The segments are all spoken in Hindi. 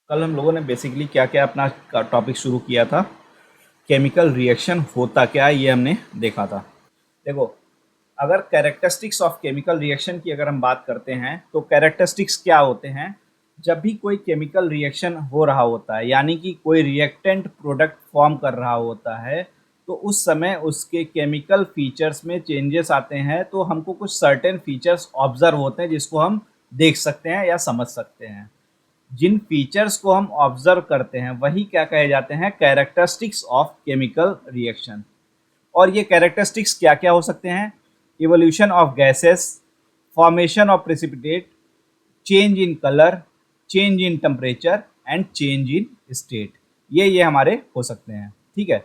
कल हम लोगों ने बेसिकली क्या क्या अपना टॉपिक शुरू किया था। केमिकल रिएक्शन होता क्या है ये हमने देखा था। देखो, अगर कैरेक्टरिस्टिक्स ऑफ केमिकल रिएक्शन की अगर हम बात करते हैं तो कैरेक्टरिस्टिक्स क्या होते हैं। जब भी कोई केमिकल रिएक्शन हो रहा होता है यानी कि कोई रिएक्टेंट प्रोडक्ट फॉर्म कर रहा होता है तो उस समय उसके केमिकल फीचर्स में चेंजेस आते हैं, तो हमको कुछ सर्टेन फीचर्स ऑब्जर्व होते हैं जिसको हम देख सकते हैं या समझ सकते हैं। जिन फीचर्स को हम ऑब्जर्व करते हैं वही क्या कहे जाते हैं, कैरेक्टरिस्टिक्स ऑफ केमिकल रिएक्शन। और ये कैरेक्टरिस्टिक्स क्या क्या हो सकते हैं? Evolution of gases, formation of precipitate, change in colour, change in temperature and change in state. ये हमारे हो सकते हैं। ठीक है,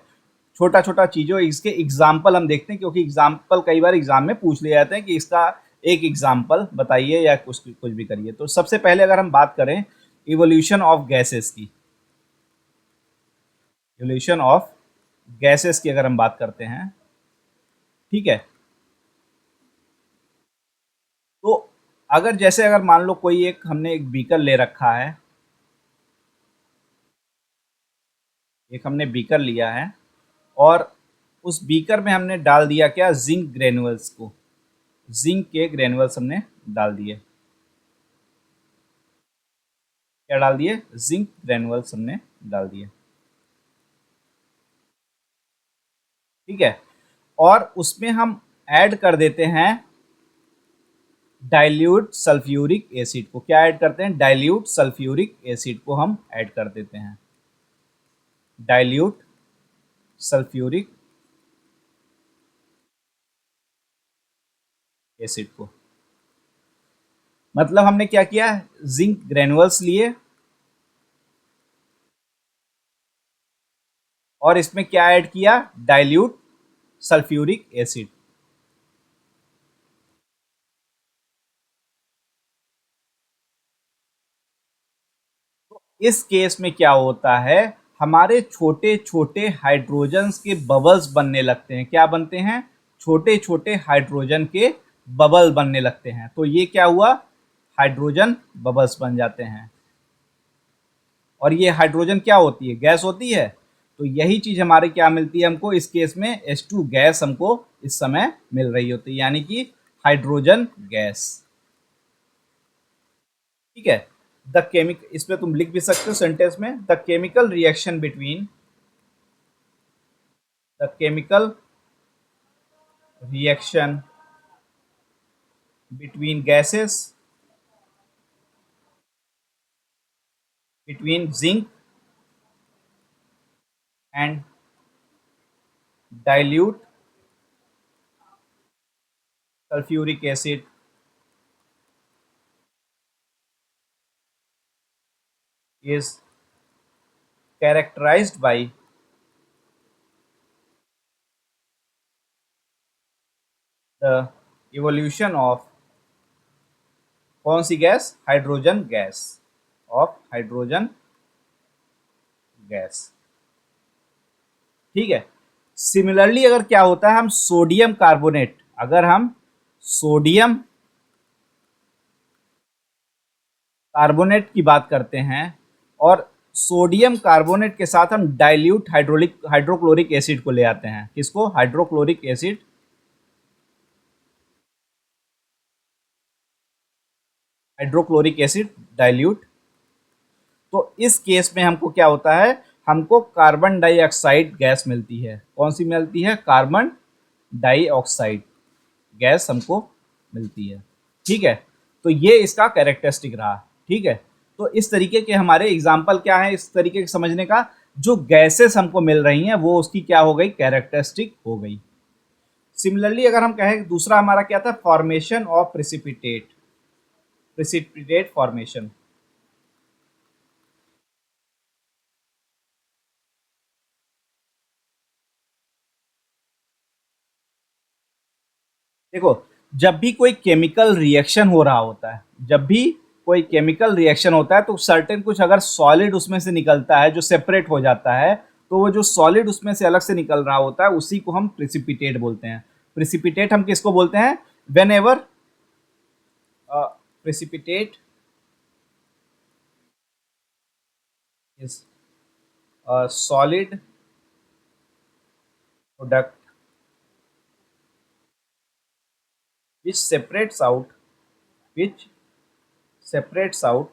छोटा छोटा चीज़ों इसके एग्जाम्पल हम देखते हैं, क्योंकि एग्जाम्पल कई बार एग्जाम में पूछ लिए जाते हैं कि इसका एक एग्जाम्पल बताइए या कुछ भी करिए। तो सबसे पहले अगर हम बात करें इवोल्यूशन ऑफ गैसेस की, इवोल्यूशन ऑफ गैसेस की अगर हम बात करते हैं, ठीक है, तो अगर जैसे अगर मान लो कोई एक हमने एक बीकर ले रखा है, एक हमने बीकर लिया है और उस बीकर में हमने डाल दिया क्या, जिंक ग्रेनुअल्स को, जिंक के ग्रेनुअल्स हमने डाल दिए। क्या डाल दिए? जिंक ग्रेनुअल्स हमने डाल दिए। ठीक है, और उसमें हम ऐड कर देते हैं डाइल्यूट सल्फ्यूरिक एसिड को। क्या ऐड करते हैं? डाइल्यूट सल्फ्यूरिक एसिड को हम ऐड कर देते हैं। डाइल्यूट सल्फ्यूरिक एसिड को, मतलब हमने क्या किया, जिंक ग्रेनुअल्स लिए और इसमें क्या ऐड किया, डाइल्यूट सल्फ्यूरिक एसिड। इस केस में क्या होता है, हमारे छोटे छोटे हाइड्रोजन्स के बबल्स बनने लगते हैं। क्या बनते हैं? छोटे छोटे हाइड्रोजन के बबल बनने लगते हैं। तो ये क्या हुआ, हाइड्रोजन बबल्स बन जाते हैं। और ये हाइड्रोजन क्या होती है, गैस होती है। तो यही चीज हमारे क्या मिलती है हमको, इस केस में H2 गैस हमको इस समय मिल रही होती है, यानी कि हाइड्रोजन गैस। ठीक है, द केमिकल, इसमें तुम लिख भी सकते हो सेंटेंस में, the chemical reaction between, the chemical reaction between gases, between zinc and dilute sulfuric acid is characterized by the evolution of कौन सी gas, hydrogen gas, of hydrogen gas. ठीक है, सिमिलरली अगर क्या होता है, हम सोडियम कार्बोनेट, अगर हम सोडियम कार्बोनेट की बात करते हैं और सोडियम कार्बोनेट के साथ हम डाइल्यूट हाइड्रोक्लोरिक एसिड को ले आते हैं, किसको, hydrochloric acid, hydrochloric acid dilute. तो इस केस में हमको क्या होता है, हमको कार्बन डाइऑक्साइड गैस मिलती है। कौन सी मिलती है? कार्बन डाइऑक्साइड गैस हमको मिलती है। ठीक है, तो ये इसका कैरेक्टरिस्टिक रहा। ठीक है, तो इस तरीके के हमारे एग्जाम्पल क्या है, इस तरीके के समझने का, जो गैसेस हमको मिल रही हैं वो उसकी क्या हो गई, कैरेक्टरिस्टिक हो गई। सिमिलरली अगर हम कहें, दूसरा हमारा क्या था, formation of precipitate, precipitate formation. देखो, जब भी कोई केमिकल रिएक्शन हो रहा होता है, जब भी कोई केमिकल रिएक्शन होता है तो सर्टेन कुछ अगर सॉलिड उसमें से निकलता है जो सेपरेट हो जाता है, तो वो जो सॉलिड उसमें से अलग से निकल रहा होता है उसी को हम प्रिसिपिटेट बोलते हैं। प्रिसिपिटेट हम किसको बोलते हैं, when ever precipitate is a solid product which separates out which separates out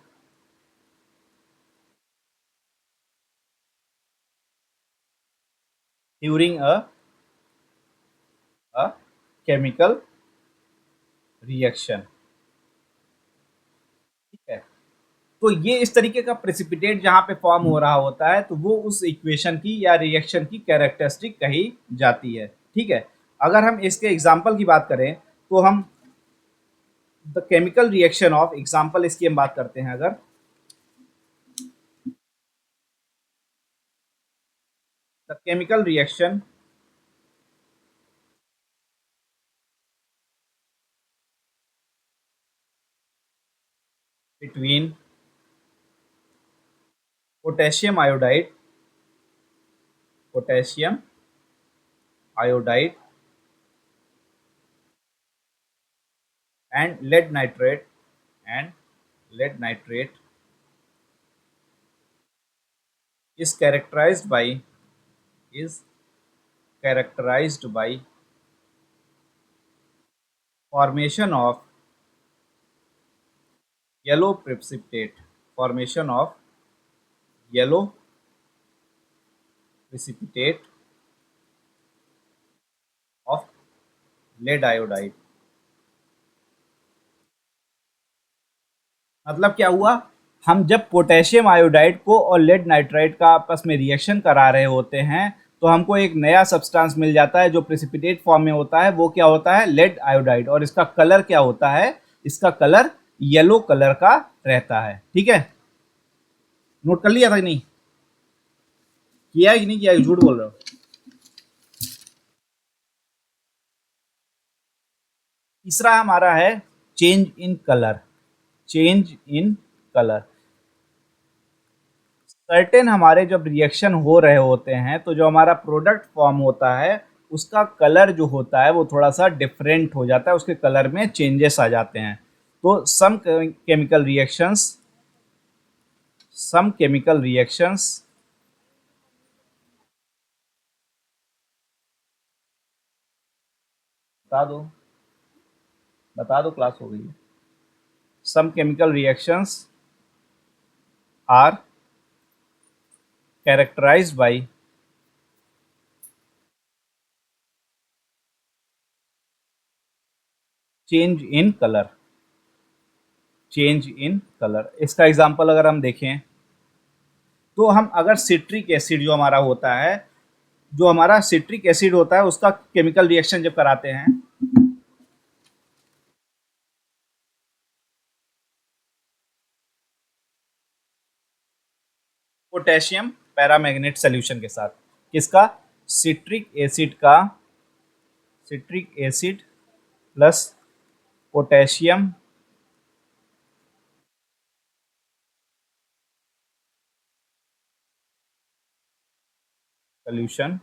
during a chemical reaction। ठीक है, तो ये इस तरीके का प्रेसिपिटेट जहां पे फॉर्म हो रहा होता है तो वो उस इक्वेशन की या रिएक्शन की कैरेक्टरिस्टिक कही जाती है। ठीक है, अगर हम इसके एग्जाम्पल की बात करें तो हम the chemical reaction of example इसकी हम बात करते हैं। अगर the chemical reaction between potassium iodide potassium iodide and lead nitrate and lead nitrate is is characterized by formation of yellow precipitate formation of yellow precipitate of lead iodide। मतलब क्या हुआ, हम जब पोटेशियम आयोडाइड को और लेड नाइट्राइड का आपस में रिएक्शन करा रहे होते हैं तो हमको एक नया सब्सटेंस मिल जाता है जो प्रेसिपिटेट फॉर्म में होता है। वो क्या होता है, लेड आयोडाइड, और इसका कलर क्या होता है, इसका कलर येलो कलर का रहता है। ठीक है, नोट कर लिया था कि नहीं, किया है कि नहीं किया, झूठ बोल रहे हो। तीसरा हमारा है change in colour. Change in colour, certain हमारे जब रिएक्शन हो रहे होते हैं तो जो हमारा प्रोडक्ट फॉर्म होता है उसका कलर जो होता है वो थोड़ा सा डिफरेंट हो जाता है, उसके कलर में चेंजेस आ जाते हैं। तो सम केमिकल रिएक्शंस बता दो, बता दो, क्लास हो गई है। Some chemical reactions are characterized by change in colour. Change in colour, इसका एग्जांपल अगर हम देखें तो हम अगर सिट्रिक एसिड जो हमारा होता है, जो हमारा सिट्रिक एसिड होता है उसका केमिकल रिएक्शन जब कराते हैं पोटेशियम पैरामैग्नेट सॉल्यूशन के साथ, किसका, सिट्रिक एसिड का, citric acid plus potassium solution,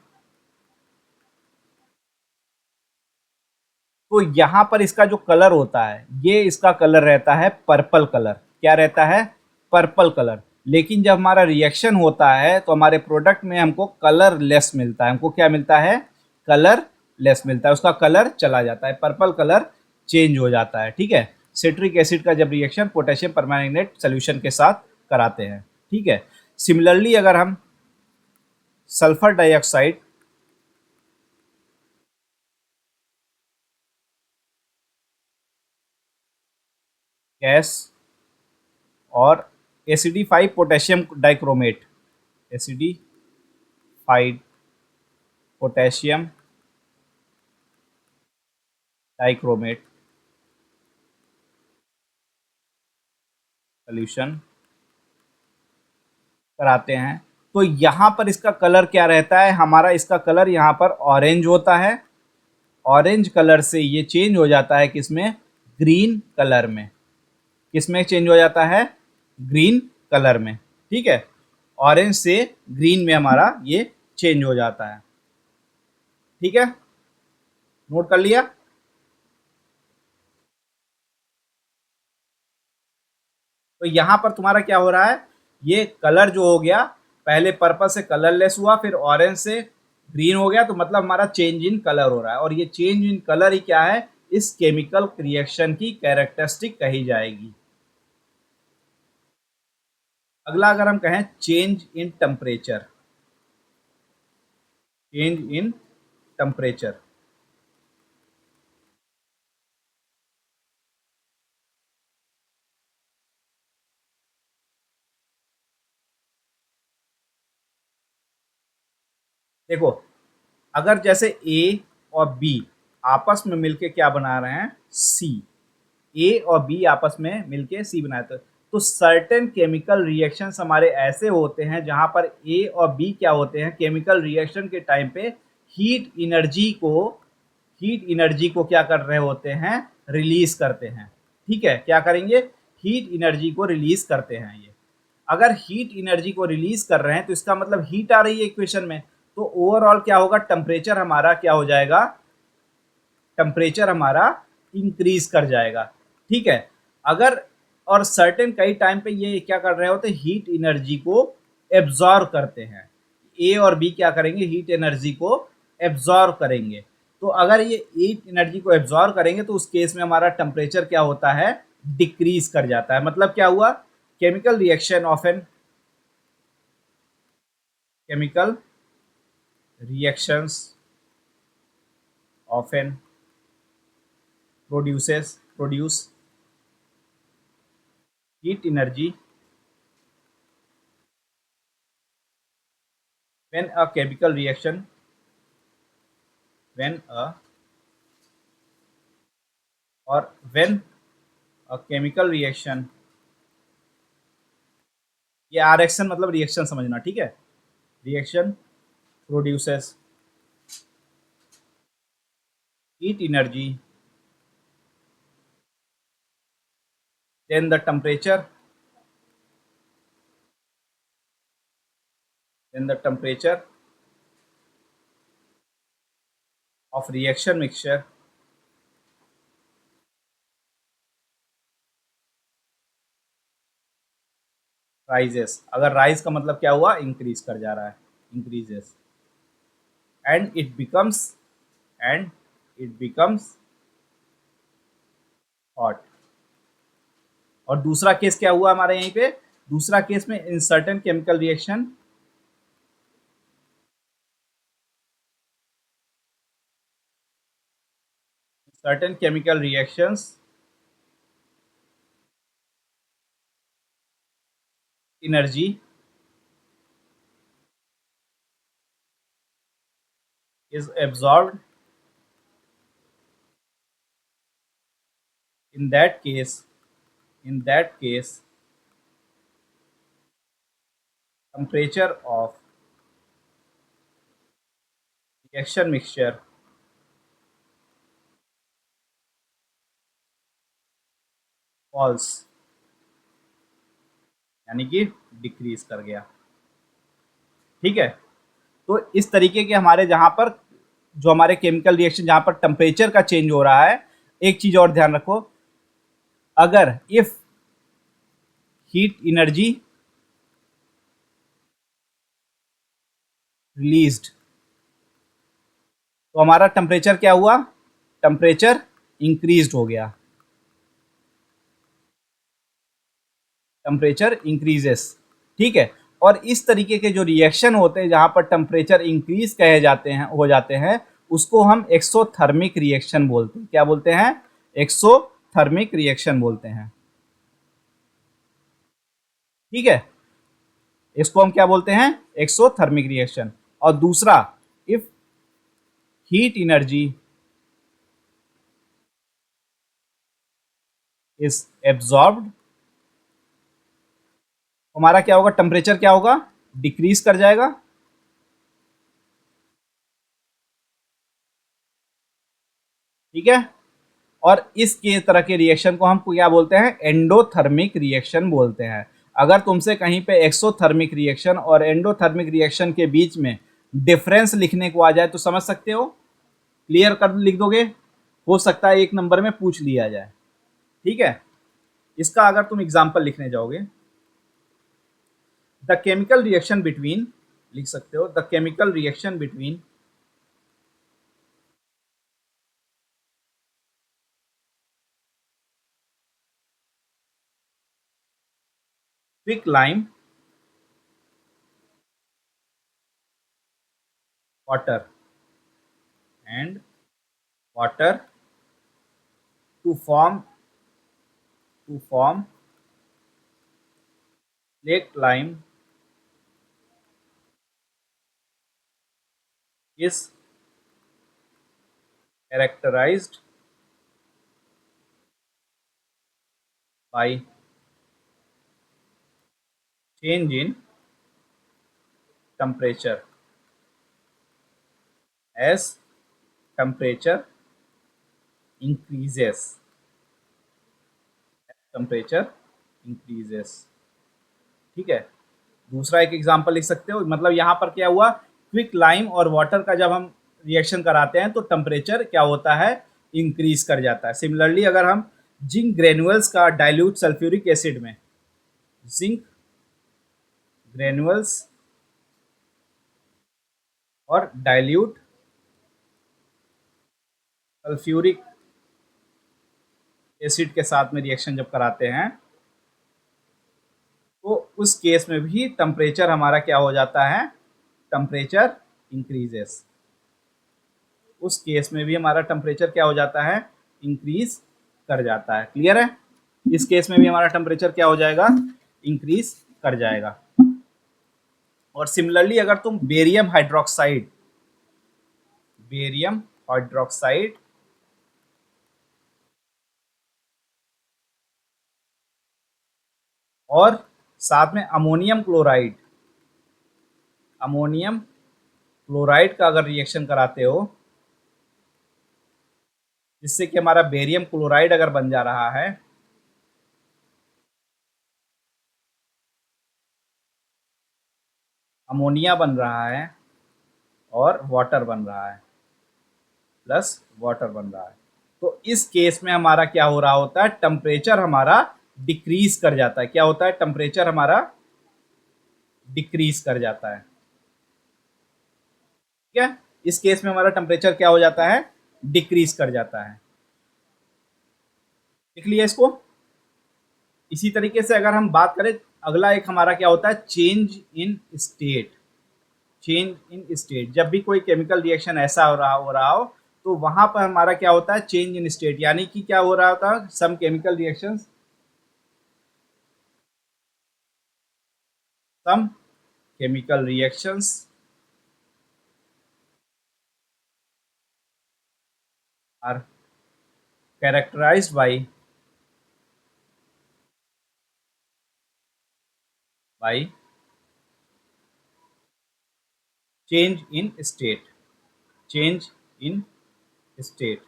तो यहां पर इसका जो कलर होता है ये इसका कलर रहता है पर्पल कलर। क्या रहता है, पर्पल कलर। लेकिन जब हमारा रिएक्शन होता है तो हमारे प्रोडक्ट में हमको कलर लेस मिलता है। हमको क्या मिलता है, कलर लेस मिलता है, उसका कलर चला जाता है, पर्पल कलर चेंज हो जाता है। ठीक है, सिट्रिक एसिड का जब रिएक्शन पोटेशियम परमैंगनेट सोल्यूशन के साथ कराते हैं। ठीक है, सिमिलरली अगर हम सल्फर डाइऑक्साइड गैस और acidified potassium dichromate, acidified potassium dichromate solution कराते हैं तो यहाँ पर इसका कलर क्या रहता है, हमारा इसका कलर यहाँ पर ऑरेंज होता है। ऑरेंज कलर से ये चेंज हो जाता है किसमें, ग्रीन कलर में। किसमें चेंज हो जाता है, ग्रीन कलर में। ठीक है, ऑरेंज से ग्रीन में हमारा ये चेंज हो जाता है। ठीक है, नोट कर लिया। तो यहां पर तुम्हारा क्या हो रहा है, ये कलर जो हो गया, पहले पर्पल से कलरलेस हुआ, फिर ऑरेंज से ग्रीन हो गया, तो मतलब हमारा चेंज इन कलर हो रहा है, और ये चेंज इन कलर ही क्या है, इस केमिकल रिएक्शन की कैरेक्टरिस्टिक कही जाएगी। अगला अगर हम कहें change in temperature, change in temperature, देखो अगर जैसे ए और बी आपस में मिलके क्या बना रहे हैं, सी, ए और बी आपस में मिलके सी बनाए, तो सर्टेन केमिकल रिएक्शंस हमारे ऐसे होते हैं जहां पर ए और बी क्या होते हैं, केमिकल रिएक्शन के टाइम पे हीट एनर्जी को क्या कर रहे होते हैं, रिलीज करते हैं। ठीक है, क्या करेंगे, हीट एनर्जी को रिलीज करते हैं ये। अगर हीट एनर्जी को रिलीज कर रहे हैं तो इसका मतलब हीट आ रही है इक्वेशन में, तो ओवरऑल क्या होगा, टेम्परेचर हमारा क्या हो जाएगा, टेम्परेचर हमारा इंक्रीज कर जाएगा। ठीक है, अगर और सर्टेन कई टाइम पे ये क्या कर रहे होते हैं, हीट एनर्जी को एब्जॉर्व करते हैं, ए और बी क्या करेंगे, हीट एनर्जी को एब्जॉर्व करेंगे। तो अगर ये हीट एनर्जी को एब्जॉर्व करेंगे तो उस केस में हमारा टेम्परेचर क्या होता है, डिक्रीज कर जाता है। मतलब क्या हुआ, chemical reaction of an chemical reactions often produce heat energy when a chemical reaction when a or when a chemical reaction, ये रिएक्शन मतलब रिएक्शन समझना, ठीक है, reaction produces heat energy, then the temperature of reaction mixture rises। अगर राइज का मतलब क्या हुआ, इंक्रीज कर जा रहा है, increases, and it becomes hot। और दूसरा केस क्या हुआ हमारे यहीं पे, दूसरा केस में in certain chemical reaction certain chemical reactions energy is absorbed, in that case temperature of reaction mixture falls, यानी कि डिक्रीज कर गया। ठीक है, तो इस तरीके के हमारे जहां पर जो हमारे केमिकल रिएक्शन जहां पर टेम्परेचर का चेंज हो रहा है, एक चीज और ध्यान रखो, अगर इफ हीट एनर्जी रिलीज्ड तो हमारा टेम्परेचर क्या हुआ, टेम्परेचर इंक्रीज्ड हो गया, टेम्परेचर इंक्रीजेस। ठीक है, और इस तरीके के जो रिएक्शन होते हैं जहां पर टेम्परेचर इंक्रीज कहे जाते हैं, हो जाते हैं, उसको हम एक्सोथर्मिक रिएक्शन बोलते हैं। क्या बोलते हैं, एक्सोथर्मिक रिएक्शन बोलते हैं। ठीक है, इसको हम क्या बोलते हैं, एक्सोथर्मिक रिएक्शन। और दूसरा, if heat energy is absorbed, हमारा क्या होगा, टेम्परेचर क्या होगा, डिक्रीज कर जाएगा। ठीक है, और इस के तरह के रिएक्शन को हम क्या बोलते हैं, एंडोथर्मिक रिएक्शन बोलते हैं। अगर तुमसे कहीं पे एक्सोथर्मिक रिएक्शन और एंडोथर्मिक रिएक्शन के बीच में डिफरेंस लिखने को आ जाए तो समझ सकते हो, क्लियर कर लिख दोगे, हो सकता है एक नंबर में पूछ लिया जाए। ठीक है, इसका अगर तुम एग्जाम्पल लिखने जाओगे, द केमिकल रिएक्शन बिटवीन, लिख सकते हो, the chemical reaction between quick lime water and water to form flake lime is characterized by change in temperature. As temperature increases, temperature increases, ठीक है। दूसरा एक एग्जांपल लिख सकते हो, मतलब यहाँ पर क्या हुआ, क्विक लाइम और वाटर का जब हम रिएक्शन कराते हैं तो टेम्परेचर क्या होता है, इंक्रीज कर जाता है। सिमिलरली अगर हम जिंक ग्रेनुअल्स का डाइल्यूट सल्फ्यूरिक एसिड में, जिंक ग्रेनुअल्स और डाइल्यूट सल्फ्यूरिक एसिड के साथ में रिएक्शन जब कराते हैं तो उस केस में भी टेम्परेचर हमारा क्या हो जाता है, टेम्परेचर इंक्रीजेस। उस केस में भी हमारा टेम्परेचर क्या हो जाता है, इंक्रीज कर जाता है। क्लियर है, इस केस में भी हमारा टेम्परेचर क्या हो जाएगा, इंक्रीज कर जाएगा। और सिमिलरली अगर तुम बेरियम हाइड्रोक्साइड और साथ में अमोनियम क्लोराइड का अगर रिएक्शन कराते हो, जिससे कि हमारा बेरियम क्लोराइड अगर बन जा रहा है, अमोनिया बन रहा है और वाटर बन रहा है, प्लस वाटर बन रहा है, तो इस केस में हमारा क्या हो रहा होता है, टेम्परेचर हमारा डिक्रीज कर जाता है। क्या होता है, टेम्परेचर हमारा डिक्रीज कर जाता है। ठीक है, इस केस में हमारा टेम्परेचर क्या हो जाता है, डिक्रीज कर जाता है। लिख लिया इसको। इसी तरीके से अगर हम बात करें, अगला एक हमारा क्या होता है, change in state. Change in state, जब भी कोई केमिकल रिएक्शन ऐसा हो रहा हो तो वहां पर हमारा क्या होता है, चेंज इन स्टेट, यानी कि क्या हो रहा होता है, some chemical reactions, some chemical reactions are characterized by change in state, change in state।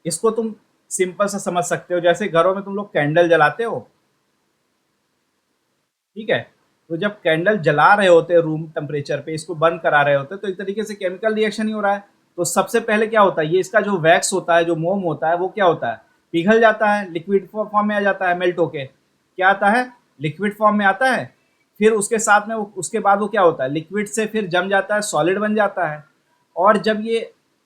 इसको तुम सिंपल सा समझ सकते हो, जैसे घरों में तुम लोग कैंडल जलाते हो, ठीक है, तो जब कैंडल जला रहे होते हैं रूम टेम्परेचर पे, इसको बंद करा रहे होते हैं, तो एक तरीके से केमिकल रिएक्शन ही हो रहा है। तो सबसे पहले क्या होता है, ये इसका जो वैक्स होता है, जो मोम होता है, वो क्या होता है, पिघल जाता है, लिक्विड फॉर्म में आ जाता है, मेल्ट होके क्या आता है, लिक्विड फॉर्म में आता है। फिर उसके साथ में उसके बाद वो क्या होता है, लिक्विड से फिर जम जाता है, सॉलिड बन जाता है। और जब ये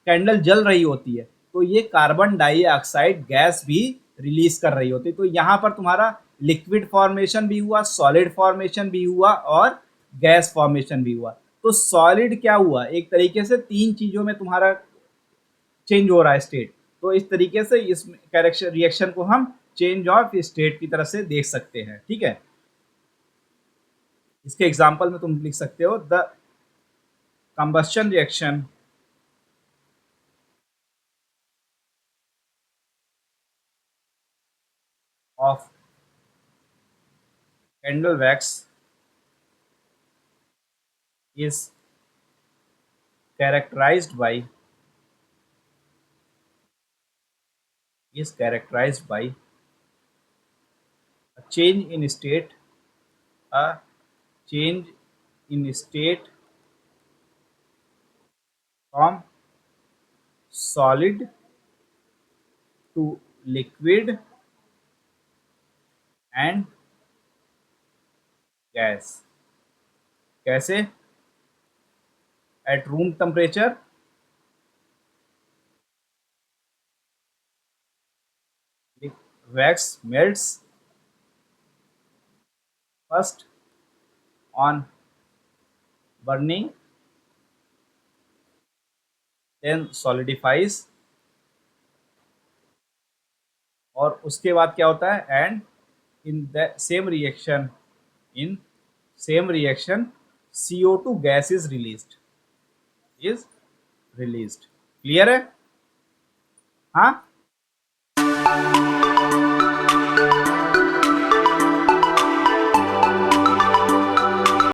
कैंडल जल रही होती है तो ये कार्बन डाइऑक्साइड गैस भी रिलीज कर रही होती है। तो यहाँ पर तुम्हारा लिक्विड फॉर्मेशन भी हुआ, सॉलिड फॉर्मेशन भी हुआ और गैस फॉर्मेशन भी हुआ। तो सॉलिड क्या हुआ, एक तरीके से तीन चीजों में तुम्हारा चेंज हो रहा है स्टेट। तो इस तरीके से इस कैरेक्शन रिएक्शन को हम चेंज ऑफ स्टेट की तरह से देख सकते हैं। ठीक है, इसके एग्जाम्पल में तुम लिख सकते हो, the combustion reaction of candle wax is characterized by a change in state, a change in state from solid to liquid and gas. कैसे? At room temperature wax melts first on burning, then solidifies, और उसके बाद क्या होता है? And in the same reaction, in same reaction CO2 gas is released. Clear है? हाँ,